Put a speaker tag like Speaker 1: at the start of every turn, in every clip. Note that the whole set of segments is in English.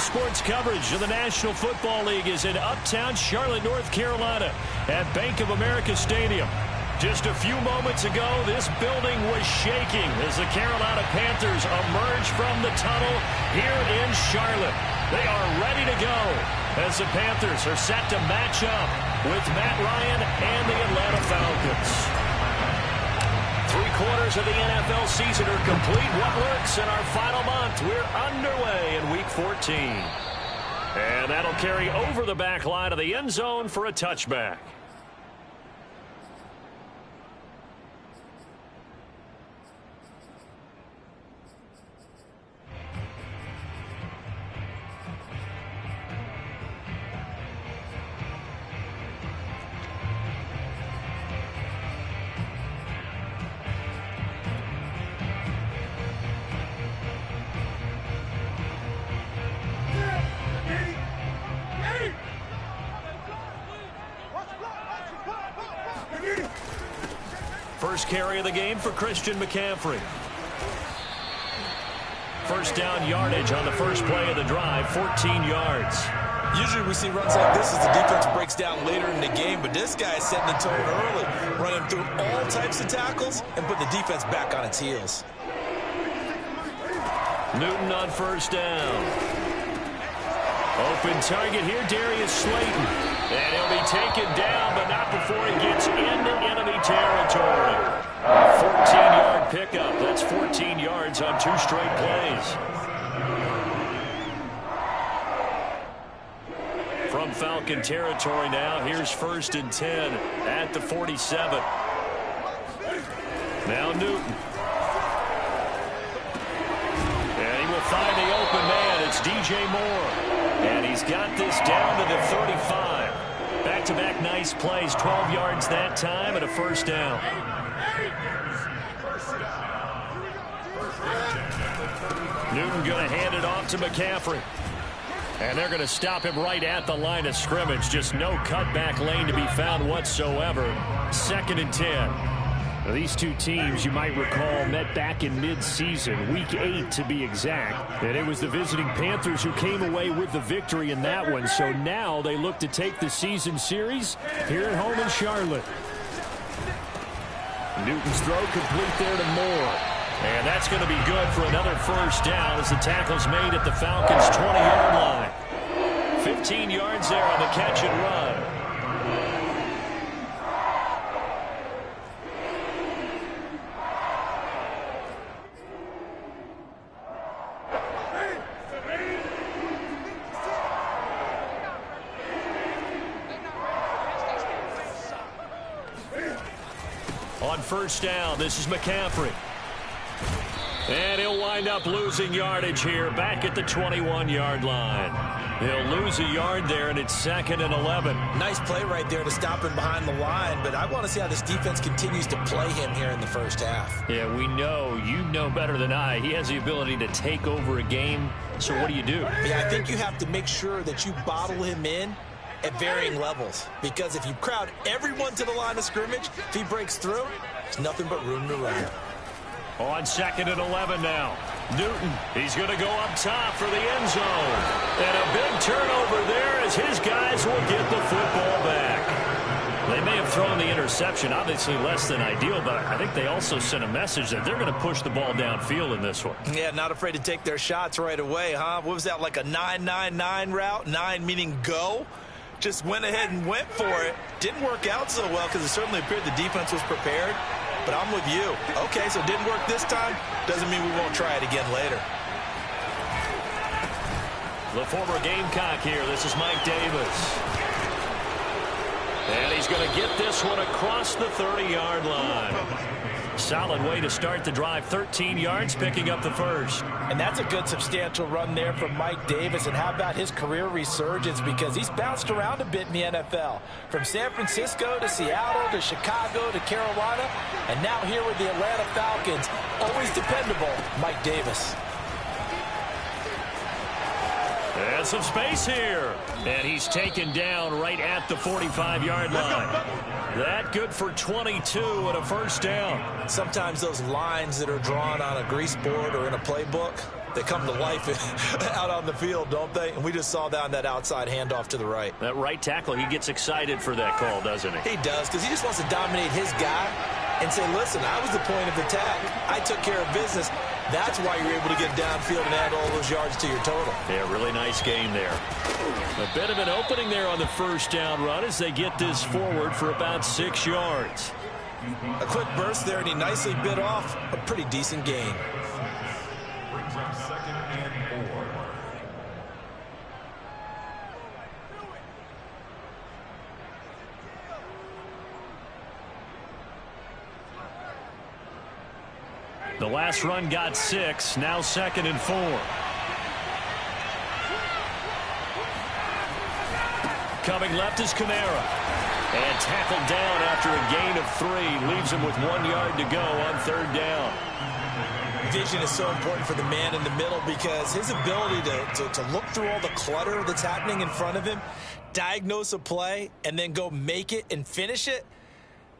Speaker 1: Sports coverage of the National Football League is in uptown Charlotte, North Carolina at Bank of America Stadium. Just a few moments ago, this building was shaking as the Carolina Panthers emerged from the tunnel here in Charlotte. They are ready to go as the Panthers are set to match up with Matt Ryan and the Atlanta Falcons. 3/4 of the NFL season are complete. What works in our final month? We're underway in Week 14. And that'll carry over the back line of the end zone for a touchback. First carry of the game for Christian McCaffrey. First down yardage on the first play of the drive, 14 yards.
Speaker 2: Usually we see runs like this as the defense breaks down later in the game, but this guy is setting the tone early, running through all types of tackles and put the defense back on its heels.
Speaker 1: Newton on first down. Open target here, Darius Slayton. And he'll be taken down, but not before he gets into enemy territory. 14-yard pickup. That's 14 yards on 2 straight plays. From Falcon territory now, here's 1st and 10 at the 47. Now Newton. And he will find the open man. It's DJ Moore. And he's got this down to the 35. Back-to-back nice plays, 12 yards that time and a first down. Newton going to hand it off to McCaffrey. And they're going to stop him right at the line of scrimmage. Just no cutback lane to be found whatsoever. 2nd and 10. Now, these two teams, you might recall, met back in mid-season, Week 8 to be exact. And it was the visiting Panthers who came away with the victory in that one. So now they look to take the season series here at home in Charlotte. Newton's throw complete there to Moore. And that's going to be good for another first down as the tackle's made at the Falcons' 20-yard line. 15 yards there on the catch and run. On first down, this is McCaffrey. And he'll wind up losing yardage here back at the 21-yard line. He'll lose a yard there, and it's 2nd and 11.
Speaker 2: Nice play right there to stop him behind the line, but I want to see how this defense continues to play him here in the first half.
Speaker 1: Yeah, we know, you know better than I, he has the ability to take over a game. So what do you do?
Speaker 2: Yeah, I think you have to make sure that you bottle him in at varying levels, because if you crowd everyone to the line of scrimmage, if he breaks through, there's nothing but room to run.
Speaker 1: On 2nd and 11 now. Newton, he's going to go up top for the end zone. And a big turnover there as his guys will get the football back. They may have thrown the interception, obviously less than ideal, but I think they also sent a message that they're going to push the ball downfield in this one.
Speaker 2: Yeah, not afraid to take their shots right away, huh? What was that, like a 9-9-9 route? 9 meaning go? Just went ahead and went for it. Didn't work out so well because it certainly appeared the defense was prepared. But I'm with you. Okay, so it didn't work this time. Doesn't mean we won't try it again later.
Speaker 1: The former Gamecock here. This is Mike Davis. And he's going to get this one across the 30-yard line. Solid way to start the drive. 13 yards, picking up the first.
Speaker 3: And that's a good substantial run there from Mike Davis. And how about his career resurgence? Because he's bounced around a bit in the NFL. From San Francisco to Seattle to Chicago to Carolina. And now here with the Atlanta Falcons. Always dependable, Mike Davis.
Speaker 1: And some space here. And he's taken down right at the 45-yard line. That good for 22 and a first down.
Speaker 2: Sometimes those lines that are drawn on a grease board or in a playbook, They come to life out on the field, don't they? And we just saw that on that outside handoff to the right.
Speaker 1: That right tackle, he gets excited for that call, doesn't he?
Speaker 2: He does, because he just wants to dominate his guy and say, listen, I was the point of attack. I took care of business. That's why you're able to get downfield and add all those yards to your total.
Speaker 1: Yeah, really nice game there. A bit of an opening there on the first down run as they get this forward for about 6 yards.
Speaker 2: A quick burst there, and he nicely bit off a pretty decent gain.
Speaker 1: The last run got 6, now 2nd and 4. Coming left is Kamara. And tackled down after a gain of 3. Leaves him with 1 yard to go on 3rd down.
Speaker 2: Vision is so important for the man in the middle because his ability to look through all the clutter that's happening in front of him, diagnose a play, and then go make it and finish it,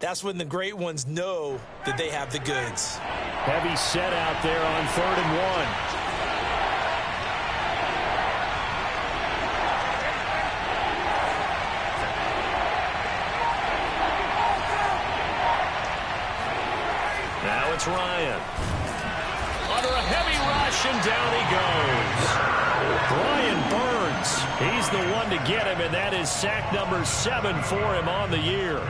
Speaker 2: that's when the great ones know that they have the goods.
Speaker 1: Heavy set out there on 3rd and 1. Now it's Ryan. Under a heavy rush, and down he goes. Brian Burns, he's the one to get him, and that is sack number 7 for him on the year.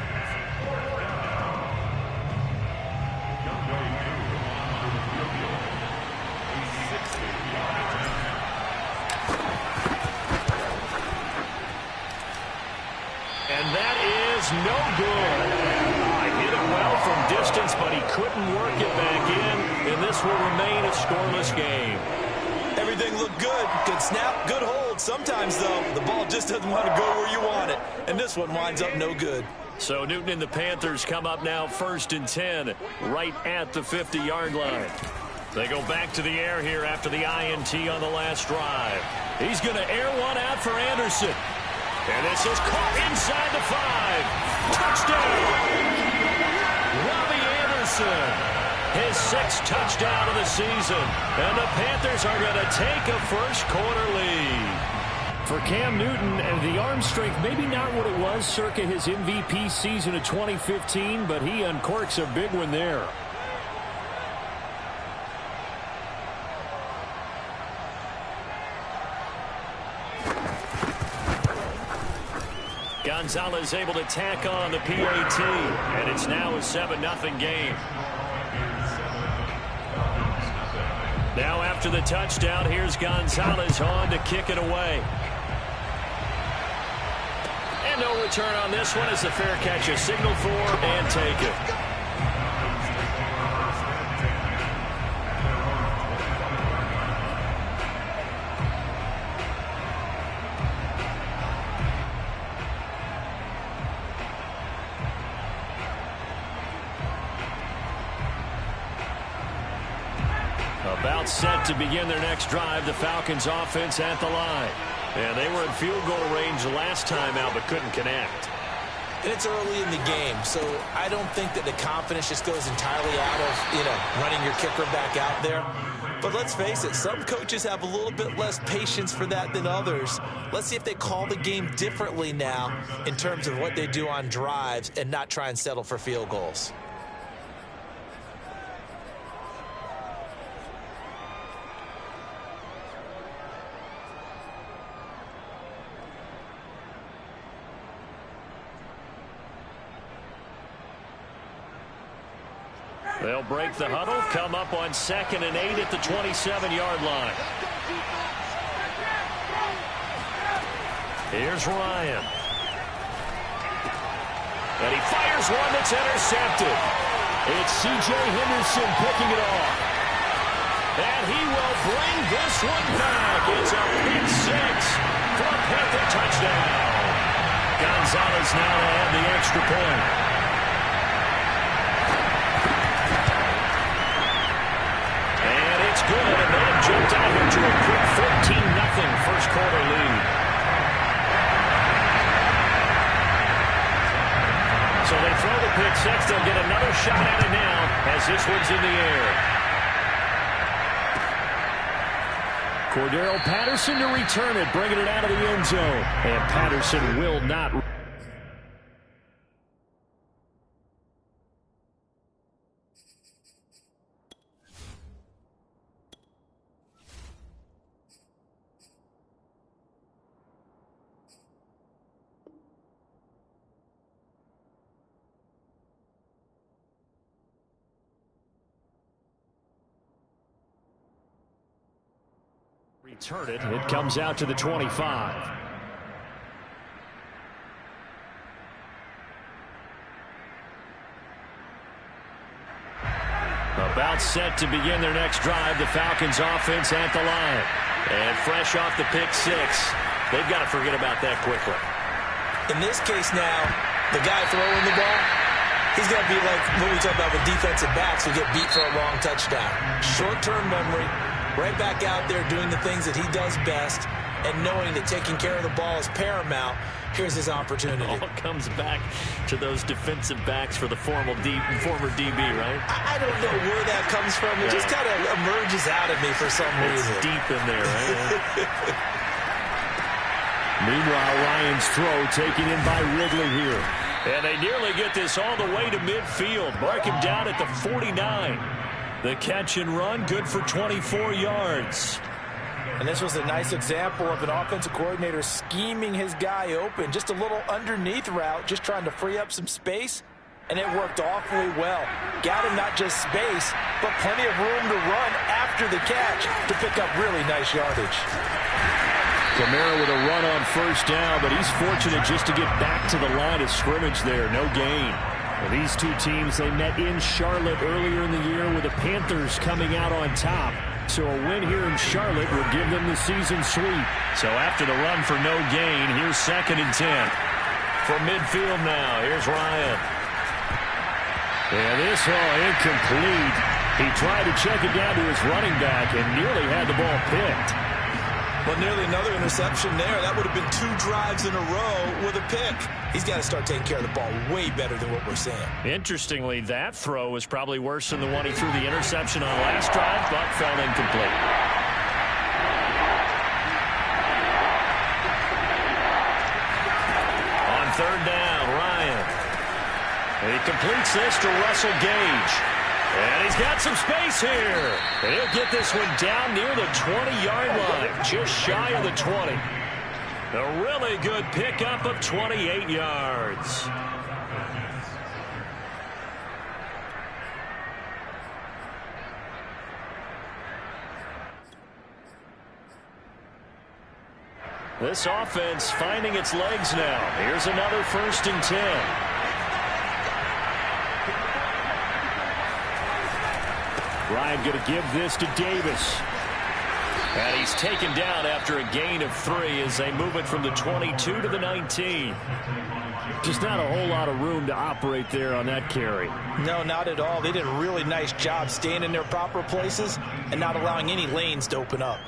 Speaker 1: And that is no good. Hit it well from distance, but he couldn't work it back in, and this will remain a scoreless game.
Speaker 2: Everything looked good. Good snap, good hold. Sometimes, though, the ball just doesn't want to go where you want it, and this one winds up no good.
Speaker 1: So Newton and the Panthers come up now 1st and 10, right at the 50-yard line. They go back to the air here after the INT on the last drive. He's going to air one out for Anderson. And this is caught inside the 5. Touchdown! Robbie Anderson, his 6th touchdown of the season. And the Panthers are going to take a first-quarter lead. For Cam Newton, and the arm strength, maybe not what it was circa his MVP season of 2015, but he uncorks a big one there. Gonzalez able to tack on the PAT, and it's now a 7-0 game. Now after the touchdown, here's Gonzalez on to kick it away. And no return on this one as the fair catch is signaled for and taken. About set to begin their next drive, the Falcons offense at the line. And they were in field goal range last time out but couldn't connect.
Speaker 2: And it's early in the game, so I don't think that the confidence just goes entirely out of, running your kicker back out there. But let's face it, some coaches have a little bit less patience for that than others. Let's see if they call the game differently now in terms of what they do on drives and not try and settle for field goals.
Speaker 1: They'll break the huddle, come up on 2nd and 8 at the 27-yard line. Here's Ryan. And he fires one that's intercepted. It's C.J. Henderson picking it off. And he will bring this one back. It's a pick 6 for a Panther touchdown. Gonzalez now to add the extra point. Good, and they have jumped out here to a quick 14-0 first-quarter lead. So they throw the pick 6. They'll get another shot at it now as this one's in the air. Cordero Patterson to return it, bringing it out of the end zone. And Patterson will not. Return it. It comes out to the 25. About set to begin their next drive. The Falcons offense at the line. And fresh off the pick six. They've got to forget about that quickly.
Speaker 2: In this case now, the guy throwing the ball, he's going to be like what we talk about with defensive backs who get beat for a long touchdown. Short-term memory. Right back out there doing the things that he does best and knowing that taking care of the ball is paramount. Here's his opportunity.
Speaker 1: All comes back to those defensive backs for the former DB, right?
Speaker 2: I don't know where that comes from. It just kind of emerges out of me for some reason.
Speaker 1: It's deep in there, right? Meanwhile, Ryan's throw taken in by Ridley here. And they nearly get this all the way to midfield. Mark him down at the 49. The catch and run, good for 24 yards.
Speaker 3: And this was a nice example of an offensive coordinator scheming his guy open. Just a little underneath route, just trying to free up some space. And it worked awfully well. Got him not just space, but plenty of room to run after the catch to pick up really nice yardage.
Speaker 1: Kamara with a run on first down, but he's fortunate just to get back to the line of scrimmage there. No gain. Well, these two teams, they met in Charlotte earlier in the year with the Panthers coming out on top. So a win here in Charlotte would give them the season sweep. So after the run for no gain, here's 2nd and 10. From midfield now, here's Ryan. And this incomplete. He tried to check it down to his running back and nearly had the ball picked.
Speaker 2: Well, nearly another interception there. That would have been 2 drives in a row with a pick. He's got to start taking care of the ball way better than what we're seeing.
Speaker 1: Interestingly, that throw was probably worse than the one he threw the interception on last drive, but fell incomplete. On 3rd down, Ryan. And he completes this to Russell Gage. And he's got some space here. And he'll get this one down near the 20-yard line, just shy of the 20. A really good pickup of 28 yards. This offense finding its legs now. Here's another 1st and 10. Ryan going to give this to Davis. And he's taken down after a gain of 3 as they move it from the 22 to the 19. Just not a whole lot of room to operate there on that carry.
Speaker 3: No, not at all. They did a really nice job staying in their proper places and not allowing any lanes to open up.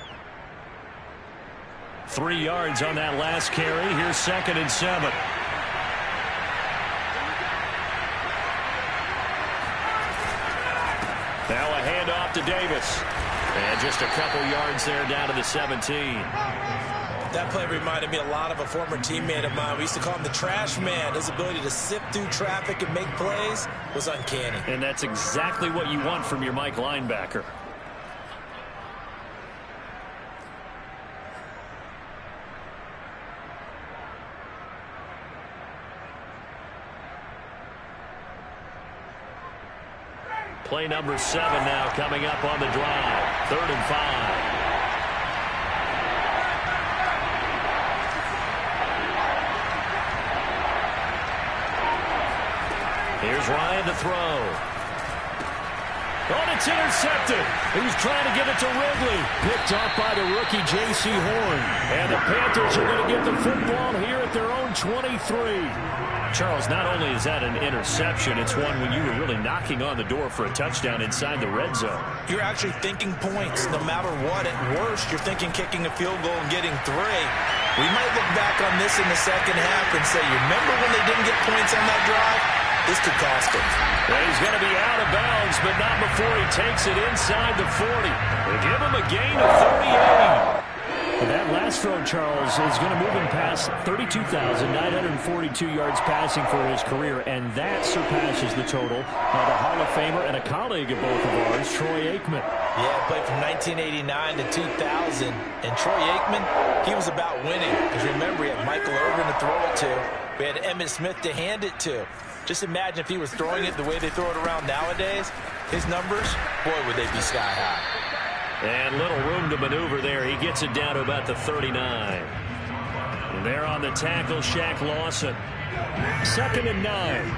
Speaker 1: 3 yards on that last carry. Here's 2nd and 7. Now a handoff to Davis. And just a couple yards there down to the 17.
Speaker 2: That play reminded me a lot of a former teammate of mine. We used to call him the trash man. His ability to sift through traffic and make plays was uncanny.
Speaker 1: And that's exactly what you want from your Mike linebacker. Play number 7 now coming up on the drive. 3rd and 5. Here's Ryan to throw. Oh, it's intercepted. He was trying to get it to Ridley. Picked off by the rookie J.C. Horn. And the Panthers are going to get the football here at their own 23. Charles, not only is that an interception, it's one when you were really knocking on the door for a touchdown inside the red zone.
Speaker 2: You're actually thinking points no matter what. At worst, you're thinking kicking a field goal and getting 3. We might look back on this in the second half and say, you remember when they didn't get points on that drive? This could cost them.
Speaker 1: Well, he's going to be out of bounds, but not before he takes it inside the 40. They give him a gain of 38.
Speaker 4: That last throw, Charles, is going to move him past 32,942 yards passing for his career, and that surpasses the total of a Hall of Famer and a colleague of both of ours, Troy Aikman.
Speaker 3: Yeah, played from 1989 to 2000, and Troy Aikman, he was about winning. Because remember, he had Michael Irvin to throw it to. We had Emmitt Smith to hand it to. Just imagine if he was throwing it the way they throw it around nowadays. His numbers, boy, would they be sky high.
Speaker 1: And little room to maneuver there. He gets it down to about the 39. And there on the tackle, Shaq Lawson. 2nd and 9.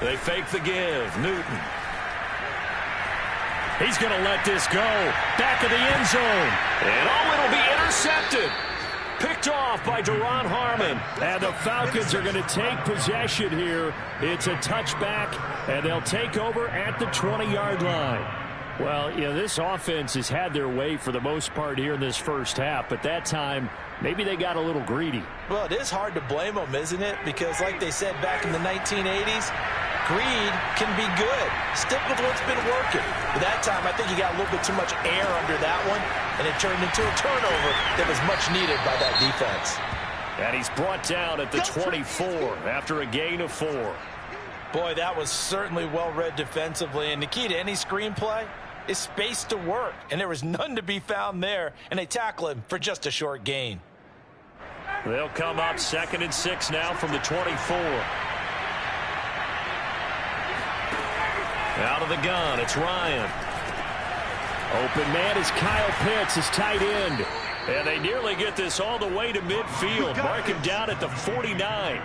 Speaker 1: They fake the give. Newton. He's going to let this go. Back of the end zone. And it'll be intercepted. Picked off by Duron Harmon. And the Falcons are going to take possession here. It's a touchback, and they'll take over at the 20-yard line. Well, you know, this offense has had their way for the most part here in this first half, but that time, maybe they got a little greedy.
Speaker 3: Well, it is hard to blame them, isn't it? Because like they said back in the 1980s, greed can be good. Stick with what's been working. But that time, I think you got a little bit too much air under that one, and it turned into a turnover that was much needed by that defense.
Speaker 1: And he's brought down at the 24 after a gain of 4.
Speaker 3: Boy, that was certainly well-read defensively, and the key to any screenplay is space to work, and there was none to be found there, and they tackle him for just a short gain.
Speaker 1: They'll come up 2nd and 6 now from the 24. Out of the gun, it's Ryan. Open man is Kyle Pitts, his tight end. And they nearly get this all the way to midfield. Mark him down at the 49.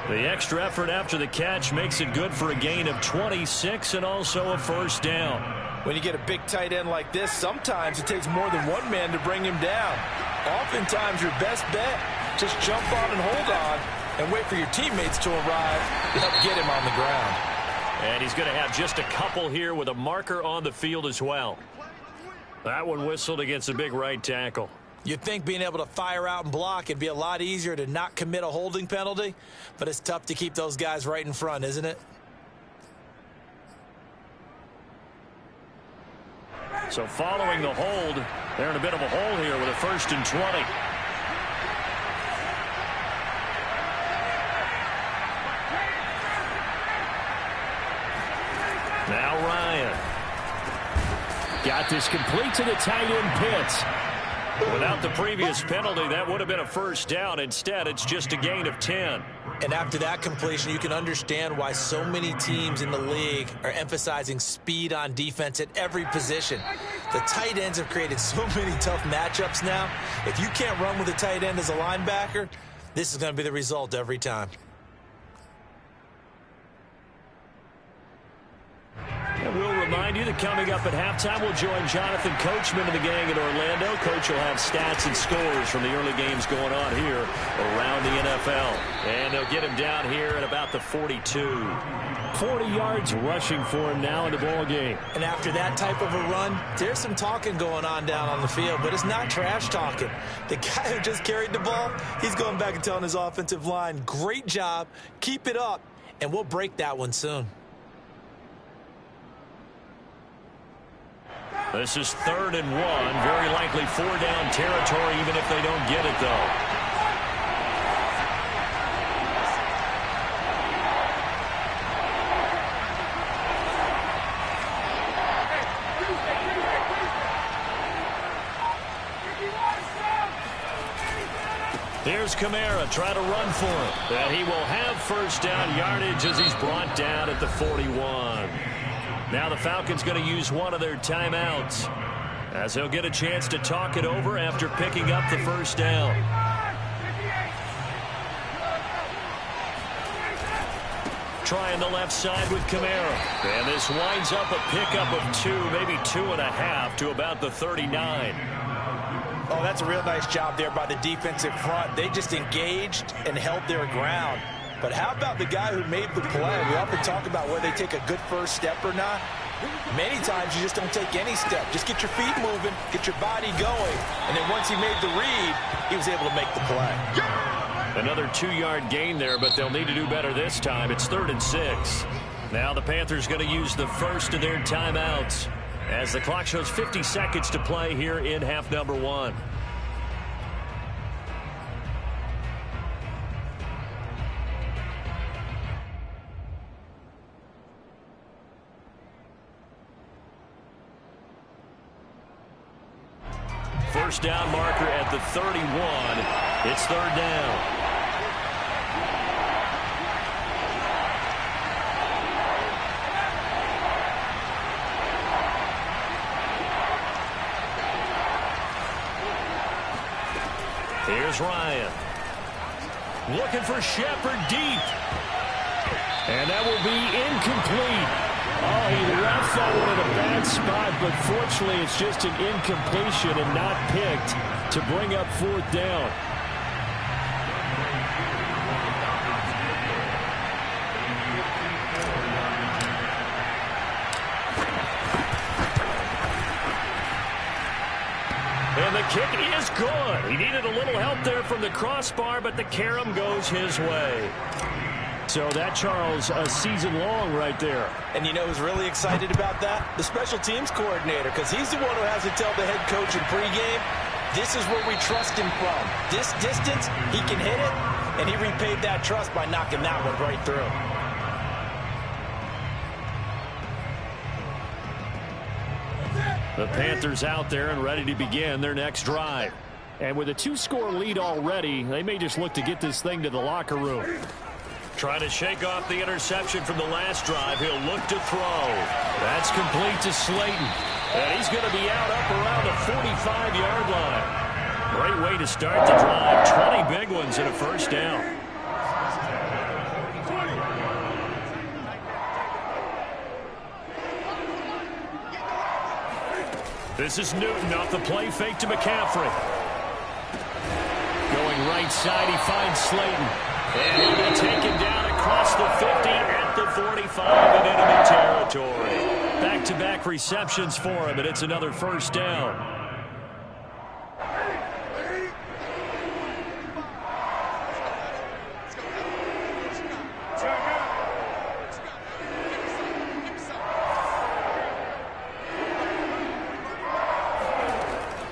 Speaker 1: The extra effort after the catch makes it good for a gain of 26 and also a first down.
Speaker 3: When you get a big tight end like this, sometimes it takes more than one man to bring him down. Oftentimes your best bet, just jump on and hold on and wait for your teammates to arrive to help get him on the ground.
Speaker 1: And he's going to have just a couple here with a marker on the field as well. That one whistled against a big right tackle.
Speaker 3: You'd think being able to fire out and block it'd be a lot easier to not commit a holding penalty, but it's tough to keep those guys right in front, isn't it?
Speaker 1: So following the hold, they're in a bit of a hole here with a 1st and 20. Now Ryan. Got this complete to the tight end Pitts. Without the previous penalty, that would have been a first down. Instead, it's just a gain of 10.
Speaker 3: And after that completion, you can understand why so many teams in the league are emphasizing speed on defense at every position. The tight ends have created so many tough matchups now. If you can't run with a tight end as a linebacker, this is going to be the result every time.
Speaker 1: And we'll remind you that coming up at halftime, we'll join Jonathan Coachman and the gang in Orlando. Coach will have stats and scores from the early games going on here around the NFL. And they'll get him down here at about the 42.
Speaker 4: 40 yards rushing for him now in the ball game.
Speaker 3: And after that type of a run, there's some talking going on down on the field, but it's not trash talking. The guy who just carried the ball, he's going back and telling his offensive line, great job, keep it up, and we'll break that one soon.
Speaker 1: This is 3rd and 1. Very likely 4-down territory, even if they don't get it, though. Here's Kamara trying to run for him. And he will have first down yardage as he's brought down at the 41. Now the Falcons going to use one of their timeouts as they'll get a chance to talk it over after picking up the first down. Trying the left side with Kamara. And this winds up a pickup of 2, maybe 2.5 to about the 39.
Speaker 3: Oh, that's a real nice job there by the defensive front. They just engaged and held their ground. But how about the guy who made the play? We often talk about whether they take a good first step or not. Many times you just don't take any step. Just get your feet moving, get your body going, and then once he made the read, he was able to make the play.
Speaker 1: Another 2-yard gain there, but they'll need to do better this time. It's 3rd and 6. Now the Panthers going to use the first of their timeouts as the clock shows 50 seconds to play here in half number 1. First down marker at the 31. It's 3rd down. Here's Ryan. Looking for Shepard deep. And that will be incomplete. Oh, he left that one in a bad spot, but fortunately it's just an incompletion and not picked to bring up 4th down. And the kick is good. He needed a little help there from the crossbar, but the carom goes his way. So that, Charles, a season long right there.
Speaker 3: And you know who's really excited about that? The special teams coordinator, because he's the one who has to tell the head coach in pregame, this is where we trust him from. This distance, he can hit it, and he repaid that trust by knocking that one right through.
Speaker 1: The Panthers out there and ready to begin their next drive.
Speaker 4: And with a 2-score lead already, they may just look to get this thing to the locker room.
Speaker 1: Trying to shake off the interception from the last drive. He'll look to throw. That's complete to Slayton. And he's going to be out up around the 45-yard line. Great way to start the drive. 20 big ones and a first down. This is Newton off the play fake to McCaffrey. Going right side, he finds Slayton. And he'll be taken down across the 50 at the 45 and enemy territory. Back-to-back receptions for him, and it's another first down.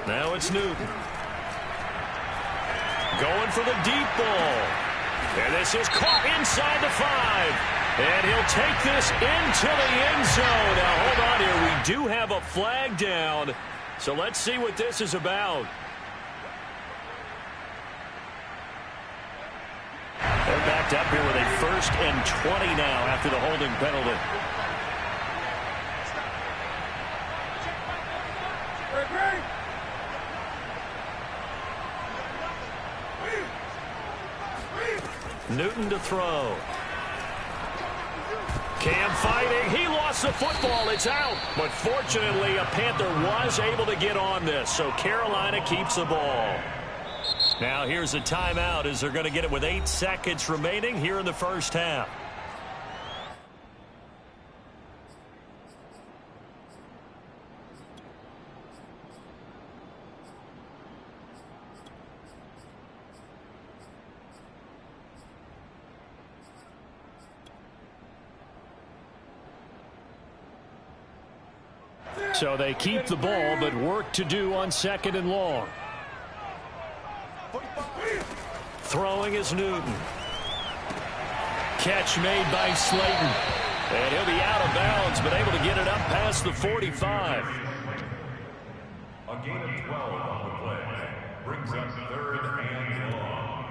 Speaker 1: Now it's Newton. Going for the deep ball. And this is caught inside the 5. And he'll take this into the end zone. Now, hold on here. We do have a flag down. So let's see what this is about. They're backed up here with a 1st and 20 now after the holding penalty. Newton to throw. Cam fighting. He lost the football. It's out. But fortunately, a Panther was able to get on this. So Carolina keeps the ball. Now here's a timeout as they're going to get it with 8 seconds remaining here in the first half. So they keep the ball, but work to do on 2nd and long. Throwing is Newton. Catch made by Slayton. And he'll be out of bounds, but able to get it up past the 45.
Speaker 5: A gain of 12 on the play. Brings up 3rd and long.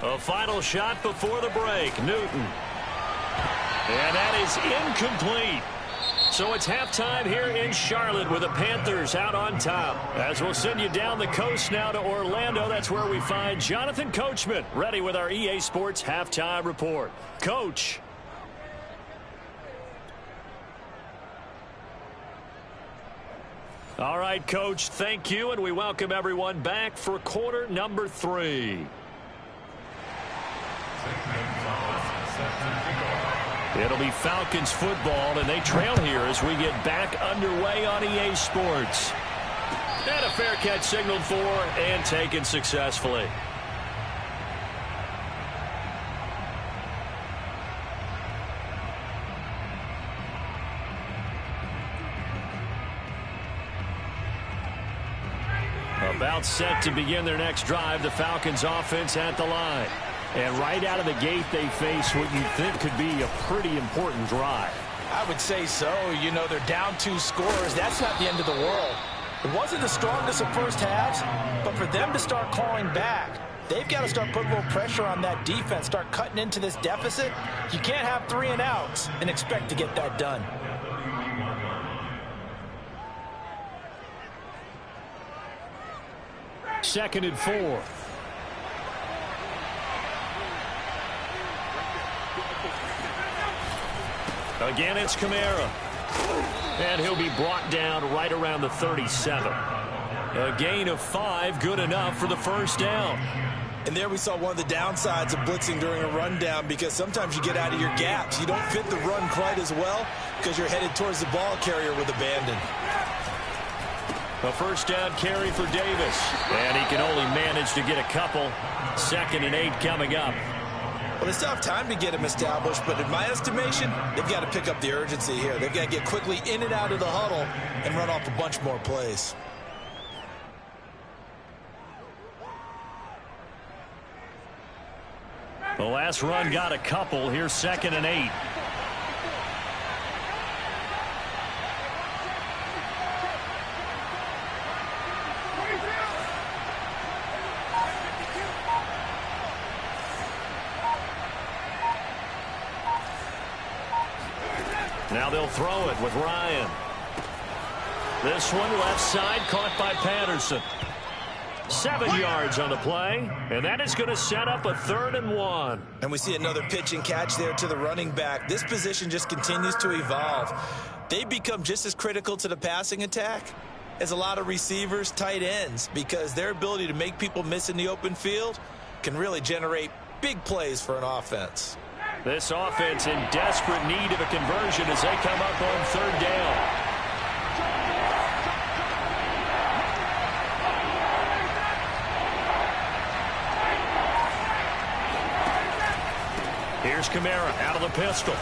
Speaker 1: A final shot before the break. Newton. And that is incomplete. So it's halftime here in Charlotte with the Panthers out on top. As we'll send you down the coast now to Orlando, that's where we find Jonathan Coachman ready with our EA Sports halftime report. Coach. All right, Coach, thank you, and we welcome everyone back for quarter number 3. It'll be Falcons football, and they trail here as we get back underway on EA Sports. And a fair catch signaled for and taken successfully. About set to begin their next drive, the Falcons offense at the line. And right out of the gate, they face what you think could be a pretty important drive.
Speaker 3: I would say so. You know, they're down 2 scores. That's not the end of the world. It wasn't the strongest of first halves, but for them to start clawing back, they've got to start putting a little pressure on that defense, start cutting into this deficit. You can't have 3 and outs and expect to get that done.
Speaker 4: Second and 4.
Speaker 1: Again, it's Kamara. And he'll be brought down right around the 37. A gain of 5, good enough for the first down.
Speaker 2: And there we saw one of the downsides of blitzing during a rundown, because sometimes you get out of your gaps. You don't fit the run quite as well because you're headed towards the ball carrier with abandon.
Speaker 1: A first down carry for Davis. And he can only manage to get a couple. 2nd and 8 coming up.
Speaker 2: Well, they still have time to get him established, but in my estimation, they've got to pick up the urgency here. They've got to get quickly in and out of the huddle and run off a bunch more plays.
Speaker 1: The last run got a couple. Here's 2nd and 8. Now they'll throw it with Ryan. This one left side, caught by Patterson. 7 yards on the play, and that is going to set up a 3rd and 1.
Speaker 2: And we see another pitch and catch there to the running back. This position just continues to evolve. They become just as critical to the passing attack as a lot of receivers, tight ends, because their ability to make people miss in the open field can really generate big plays for an offense.
Speaker 1: This offense in desperate need of a conversion as they come up on 3rd down. Here's Kamara out of the pistol.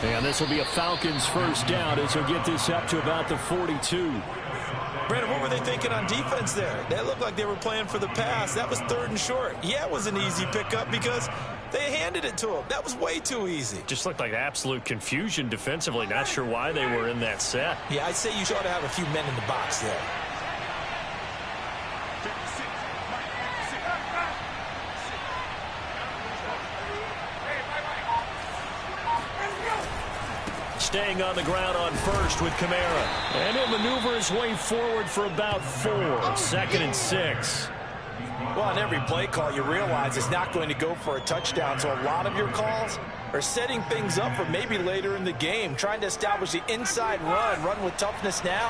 Speaker 4: And this will be a Falcons first down as he'll get this up to about the 42.
Speaker 2: Brandon, what were they thinking on defense there? That looked like they were playing for the pass. That was 3rd and short. Yeah, it was an easy pickup because they handed it to him. That was way too easy.
Speaker 1: Just looked like absolute confusion defensively. Not sure why they were in that set.
Speaker 2: Yeah, I'd say you ought to have a few men in the box there.
Speaker 1: Staying on the ground on first with Kamara. And he'll maneuver his way forward for about 4. 2nd and 6.
Speaker 3: Well, on every play call, you realize it's not going to go for a touchdown. So a lot of your calls are setting things up for maybe later in the game, trying to establish the inside run with toughness now,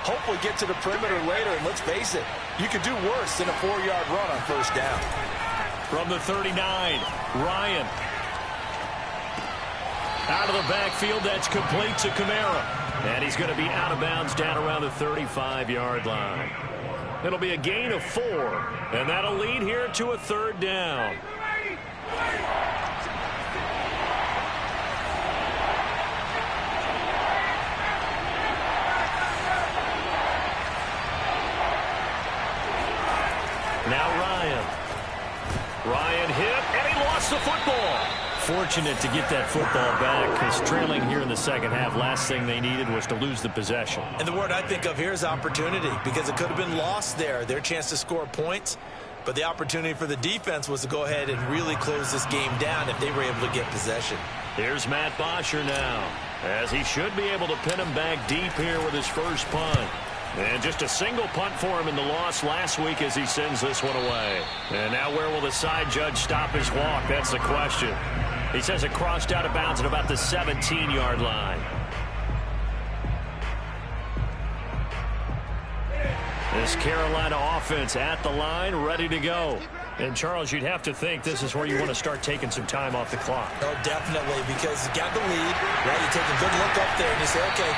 Speaker 3: hopefully get to the perimeter later. And let's face it, you could do worse than a 4-yard run on first down.
Speaker 1: From the 39, Ryan. Out of the backfield, that's complete to Kamara. And he's going to be out of bounds down around the 35-yard line. It'll be a gain of 4, and that'll lead here to a 3rd down. Now Ryan. Ryan hit, and he lost the football. Fortunate to get that football back, because trailing here in the second half, last thing they needed was to lose the possession.
Speaker 2: And the word I think of here is opportunity, because it could have been lost there. Their chance to score points, but the opportunity for the defense was to go ahead and really close this game down if they were able to get possession.
Speaker 1: Here's Matt Bosher now, as he should be able to pin him back deep here with his first punt. And just a single punt for him in the loss last week as he sends this one away. And now where will the side judge stop his walk? That's the question. He says it crossed out of bounds at about the 17-yard line. This Carolina offense at the line, ready to go. And, Charles, you'd have to think this is where you want to start taking some time off the clock.
Speaker 2: Oh, definitely, because you got the lead, right? You take a good look up there and you say, okay,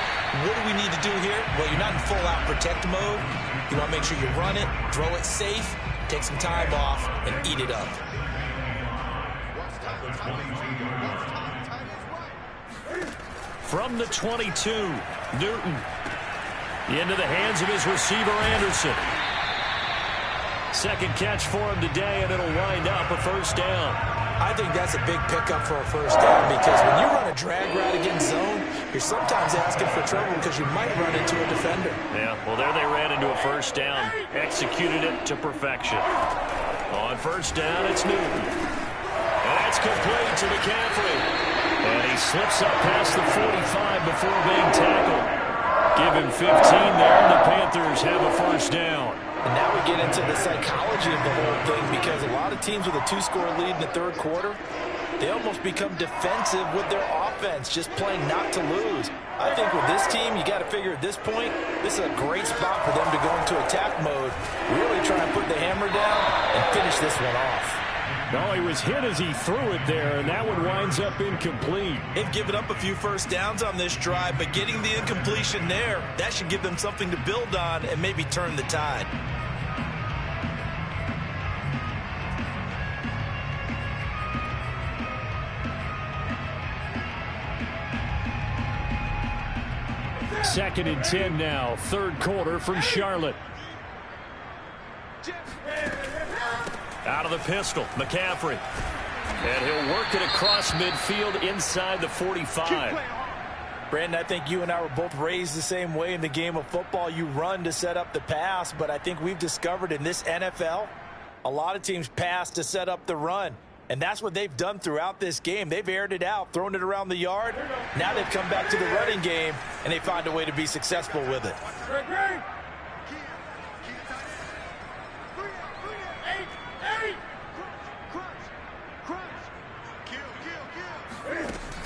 Speaker 2: what do we need to do here? Well, you're not in full-out protect mode. You want to make sure you run it, throw it safe, take some time off, and eat it up.
Speaker 1: From the 22, Newton. Into the hands of his receiver, Anderson. Second catch for him today, and it'll wind up a first down.
Speaker 3: I think that's a big pickup for a first down because when you run a drag route against zone, you're sometimes asking for trouble because you might run into a defender.
Speaker 1: Yeah, well, there they ran into a first down. Executed it to perfection. On first down, it's Newton. And that's complete to McCaffrey. And he slips up past the 45 before being tackled. Give him 15 there, and the Panthers have a first down.
Speaker 3: And now we get into the psychology of the whole thing because a lot of teams with a 2-score lead in the third quarter, they almost become defensive with their offense, just playing not to lose. I think with this team, you got to figure at this point, this is a great spot for them to go into attack mode, really try and put the hammer down and finish this one off.
Speaker 4: No, he was hit as he threw it there, and that one winds up incomplete.
Speaker 2: They've given up a few first downs on this drive, but getting the incompletion there, that should give them something to build on and maybe turn the tide.
Speaker 4: Second and 10 now, third quarter from Charlotte.
Speaker 1: Out of the pistol, McCaffrey. And he'll work it across midfield inside the 45.
Speaker 3: Brandon, I think you and I were both raised the same way in the game of football. You run to set up the pass, but I think we've discovered in this NFL, a lot of teams pass to set up the run. And that's what they've done throughout this game. They've aired it out, thrown it around the yard. Now they've come back to the running game, and they find a way to be successful with it.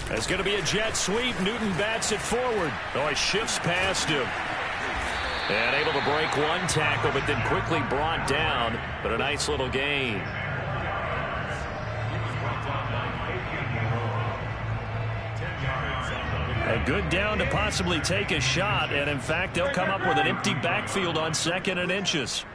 Speaker 1: It's going to be a jet sweep. Newton bats it forward. Oh, he shifts past him. And able to break one tackle, but then quickly brought down. But a nice little gain. A good down to possibly take a shot, and in fact, they'll come up with an empty backfield on 2nd and inches.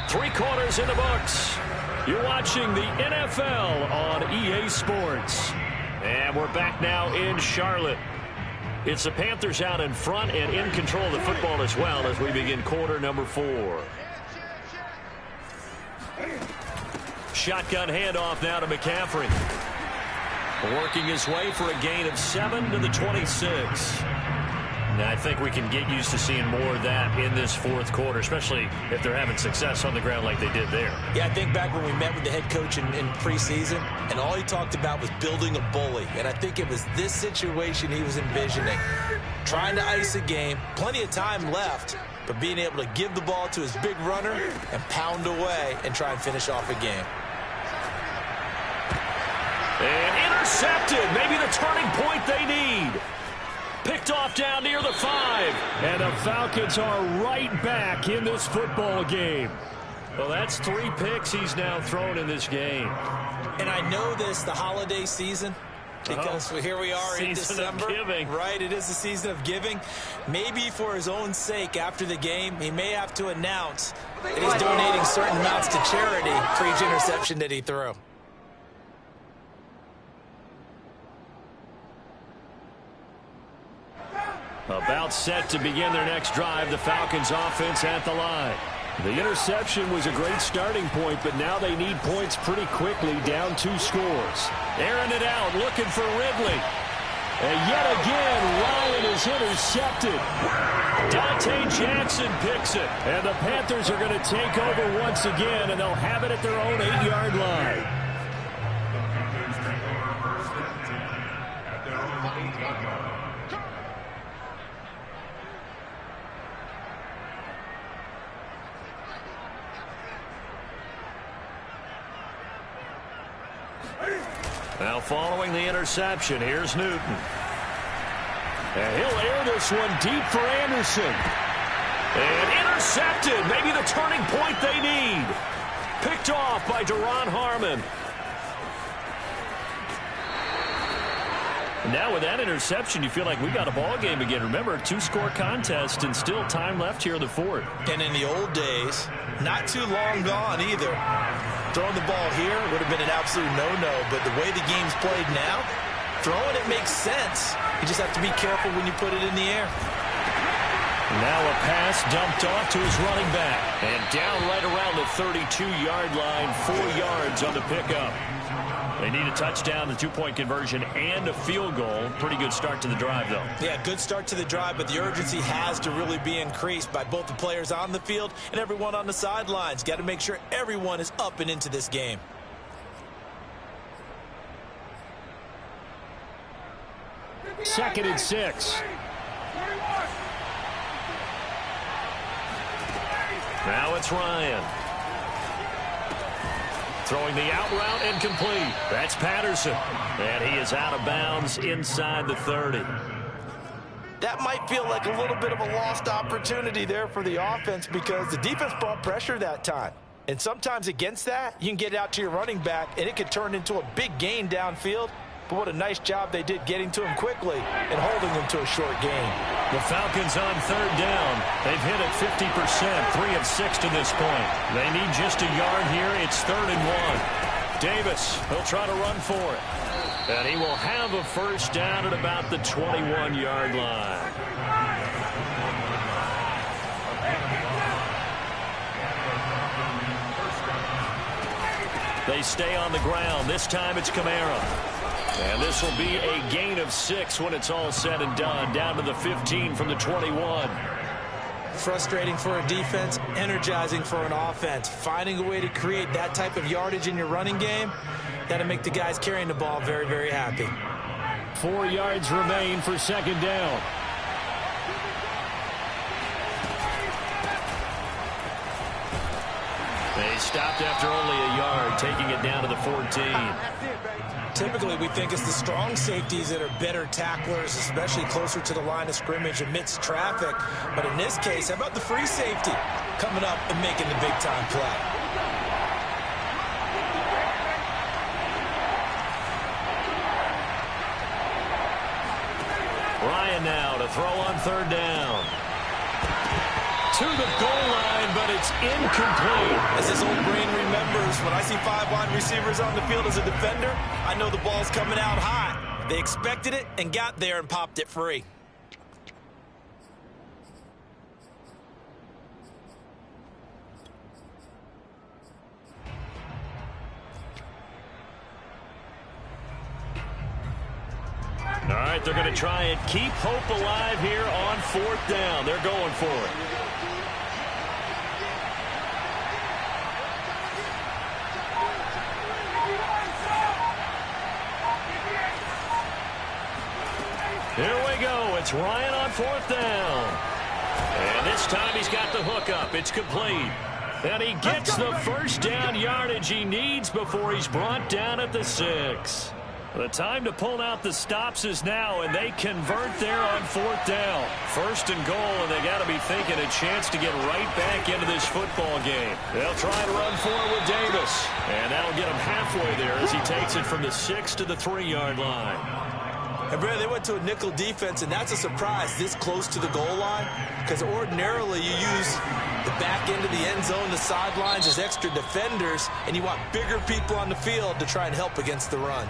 Speaker 1: Three quarters in the books. You're watching the NFL on EA Sports. And we're back now in Charlotte. It's the Panthers out in front and in control of the football as well as we begin quarter number 4. Shotgun handoff now to McCaffrey. Working his way for a gain of 7 to the 26. Now, I think we can get used to seeing more of that in this fourth quarter, especially if they're having success on the ground like they did there.
Speaker 2: Yeah, I think back when we met with the head coach in preseason, and all he talked about was building a bully. And I think it was this situation he was envisioning. Trying to ice a game, plenty of time left, but being able to give the ball to his big runner and pound away and try and finish off a game.
Speaker 1: And intercepted. Maybe the turning point they need. Picked off down near the 5.
Speaker 4: And the Falcons are right back in this football game.
Speaker 1: Well, that's 3 picks he's now thrown in this game.
Speaker 2: And I know this, the holiday season, because here we are in December.
Speaker 1: Season of giving.
Speaker 2: Right, it is the season of giving. Maybe for his own sake after the game, he may have to announce that he's donating certain amounts to charity for each interception that he threw.
Speaker 1: About set to begin their next drive, the Falcons offense at the line.
Speaker 4: The interception was a great starting point, but now they need points pretty quickly, down 2 scores.
Speaker 1: Airing it out, looking for Ridley.
Speaker 4: And yet again, Ryan is intercepted.
Speaker 1: Dante Jackson picks it.
Speaker 4: And the Panthers are going to take over once again, and they'll have it at their own 8-yard line.
Speaker 1: Now following the interception, here's Newton. And he'll air this one deep for Anderson. And intercepted. Maybe the turning point they need. Picked off by Deron Harmon. Now with that interception, you feel like we have got a ball game again. Remember, a 2-score contest and still time left here in the fourth.
Speaker 2: And in the old days, not too long gone either. Throwing the ball here would have been an absolute no-no, but the way the game's played now, throwing it makes sense. You just have to be careful when you put it in the air.
Speaker 1: Now a pass dumped off to his running back. And down right around the 32-yard line, 4 yards on the pickup. They need a touchdown, the 2-point conversion, and a field goal. Pretty good start to the drive, though.
Speaker 2: Yeah, good start to the drive, but the urgency has to really be increased by both the players on the field and everyone on the sidelines. Got to make sure everyone is up and into this game.
Speaker 4: Second and 6.
Speaker 1: Now it's Ryan. Throwing the out route incomplete. That's Patterson. And he is out of bounds inside the 30.
Speaker 2: That might feel like a little bit of a lost opportunity there for the offense because the defense brought pressure that time. And sometimes against that, you can get out to your running back, and it could turn into a big gain downfield. But what a nice job they did getting to him quickly and holding him to a short gain.
Speaker 1: The Falcons on third down. They've hit it 50%, 3 of 6 to this point. They need just a yard here. It's 3rd and 1. Davis, he'll try to run for it. And he will have a first down at about the 21-yard line. They stay on the ground. This time it's Kamara. And this will be a gain of 6 when it's all said and done. Down to the 15 from the 21.
Speaker 2: Frustrating for a defense, energizing for an offense. Finding a way to create that type of yardage in your running game, that'll make the guys carrying the ball very, very happy.
Speaker 4: 4 yards remain for second down.
Speaker 1: They stopped after only a yard, taking it down to the 14.
Speaker 2: Typically, we think it's the strong safeties that are better tacklers, especially closer to the line of scrimmage amidst traffic. But in this case, how about the free safety coming up and making the big-time play?
Speaker 1: Ryan now to throw on third down. To the goal line, but it's incomplete.
Speaker 2: As his old brain remembers, when I see 5 wide receivers on the field as a defender, I know the ball's coming out high. They expected it and got there and popped it free.
Speaker 1: All right, they're going to try and keep hope alive here on 4th down. They're going for it. Here we go. It's Ryan on 4th down. And this time he's got the hook up. It's complete. And he gets the first down yardage he needs before he's brought down at the 6. The time to pull out the stops is now, and they convert there on 4th down. 1st and goal, and they got to be thinking a chance to get right back into this football game. They'll try to run forward with Davis, and that'll get him halfway there as he takes it from the 6 to the 3-yard line.
Speaker 2: And Brad, they went to a nickel defense, and that's a surprise this close to the goal line, because ordinarily you use the back end of the end zone, the sidelines as extra defenders, and you want bigger people on the field to try and help against the run.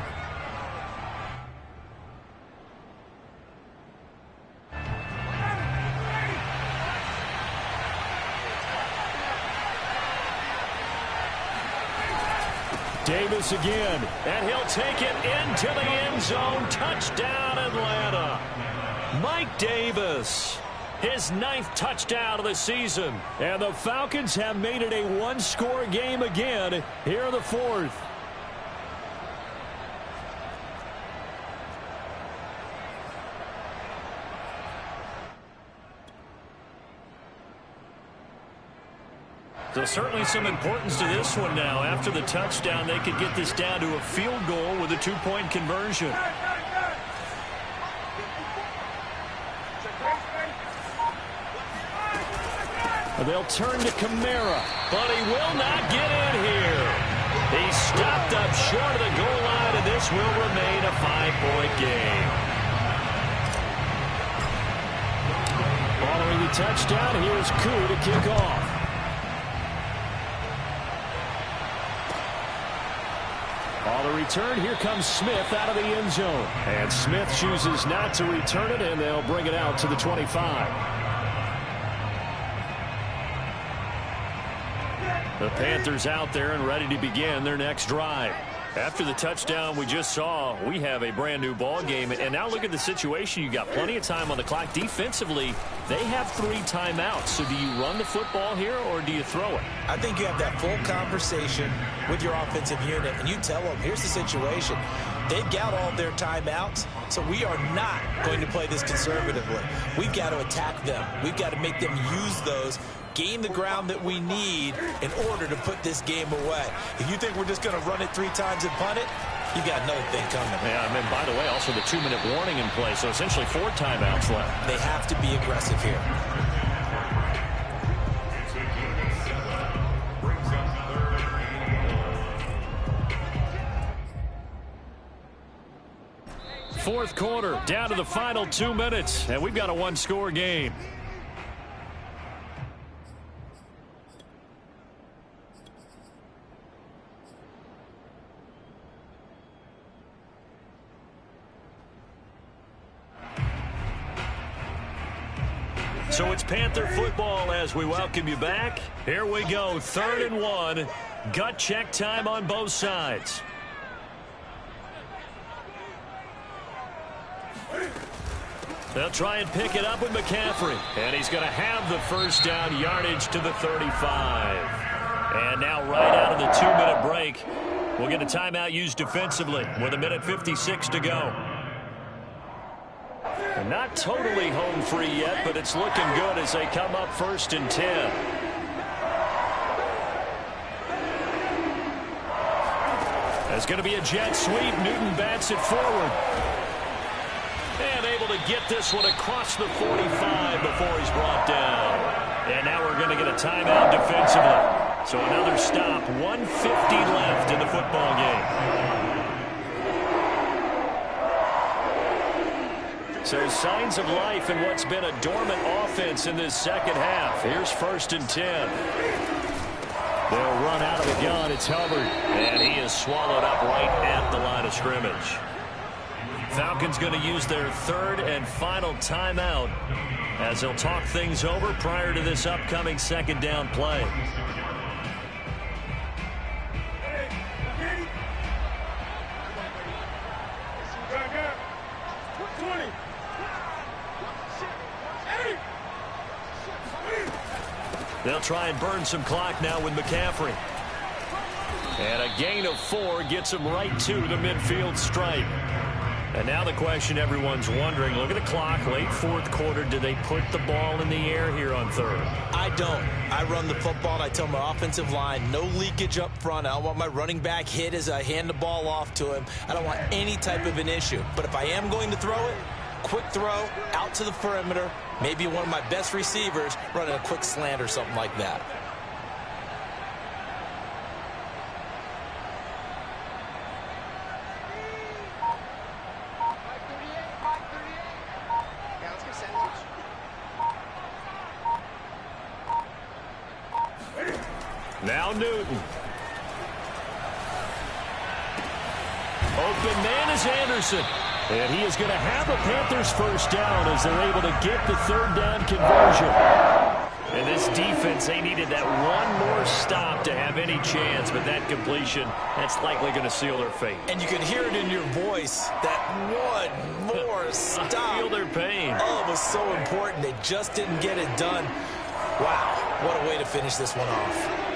Speaker 1: Davis again, and he'll take it into the end zone. Touchdown, Atlanta. Mike Davis, his 9th touchdown of the season.
Speaker 4: And the Falcons have made it a 1-score game again here in the 4th.
Speaker 1: So certainly some importance to this one now. After the touchdown, they could get this down to a field goal with a 2-point conversion. They'll turn to Kamara, but he will not get in here. He stopped up short of the goal line, and this will remain a 5-point game. Following the touchdown, here's Koo to kick off. On the return, here comes Smith out of the end zone. And Smith chooses not to return it, and they'll bring it out to the 25. The Panthers out there and ready to begin their next drive. After the touchdown we just saw, we have a brand new ball game. And now look at the situation. You got plenty of time on the clock. Defensively, they have 3 timeouts. So do you run the football here or do you throw it?
Speaker 3: I think you have that full conversation with your offensive unit, and you tell them, here's the situation. They've got all their timeouts, so we are not going to play this conservatively. We've got to attack them. We've got to make them use those, gain the ground that we need in order to put this game away. If you think we're just going to run it 3 times and punt it, you got another thing coming.
Speaker 1: Yeah, I mean, by the way, also the 2-minute warning in play, so essentially 4 timeouts left.
Speaker 3: They have to be aggressive here.
Speaker 1: Fourth quarter, down to the final 2 minutes, and we've got a 1-score game. So it's Panther football as we welcome you back. Here we go, 3rd and 1. Gut check time on both sides. They'll try and pick it up with McCaffrey. And he's going to have the first down, yardage to the 35. And now right out of the 2-minute break, we'll get a timeout used defensively with 1:56 to go. And not totally home free yet, but it's looking good as they come up 1st and 10. There's going to be a jet sweep. Newton bats it forward. And able to get this one across the 45 before he's brought down. And now we're going to get a timeout defensively. So another stop. 1:50 left in the football game. So signs of life in what's been a dormant offense in this second half. Here's 1st and 10. They'll run out of the gun. It's Hubbard. And he is swallowed up right at the line of scrimmage. Falcons going to use their 3rd and final timeout as they'll talk things over prior to this upcoming 2nd down play. They'll try and burn some clock now with McCaffrey. And a gain of 4 gets him right to the midfield stripe. And now the question everyone's wondering, look at the clock, late 4th quarter, do they put the ball in the air here on 3rd?
Speaker 3: I don't. I run the football, and I tell my offensive line, no leakage up front. I don't want my running back hit as I hand the ball off to him. I don't want any type of an issue. But if I am going to throw it, quick throw, out to the perimeter, maybe one of my best receivers running a quick slant or something like that.
Speaker 1: Now Newton. Open man is Anderson. And he is going to have a Panthers first down as they're able to get the 3rd down conversion. And this defense, they needed that one more stop to have any chance, but that completion, that's likely going to seal their fate.
Speaker 3: And you can hear it in your voice, that one more stop.
Speaker 1: I feel their pain.
Speaker 3: Oh, it was so important. They just didn't get it done. Wow, what a way to finish this one off.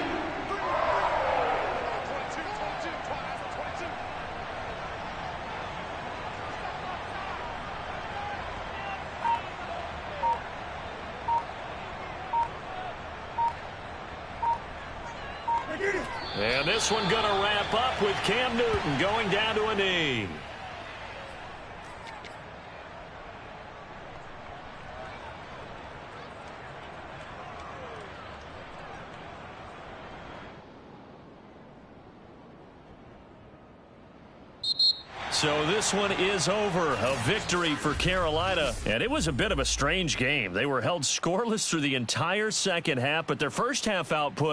Speaker 1: And this one going to wrap up with Cam Newton going down to a knee. So this one is over. A victory for Carolina. And it was a bit of a strange game. They were held scoreless through the entire second half, but their first half output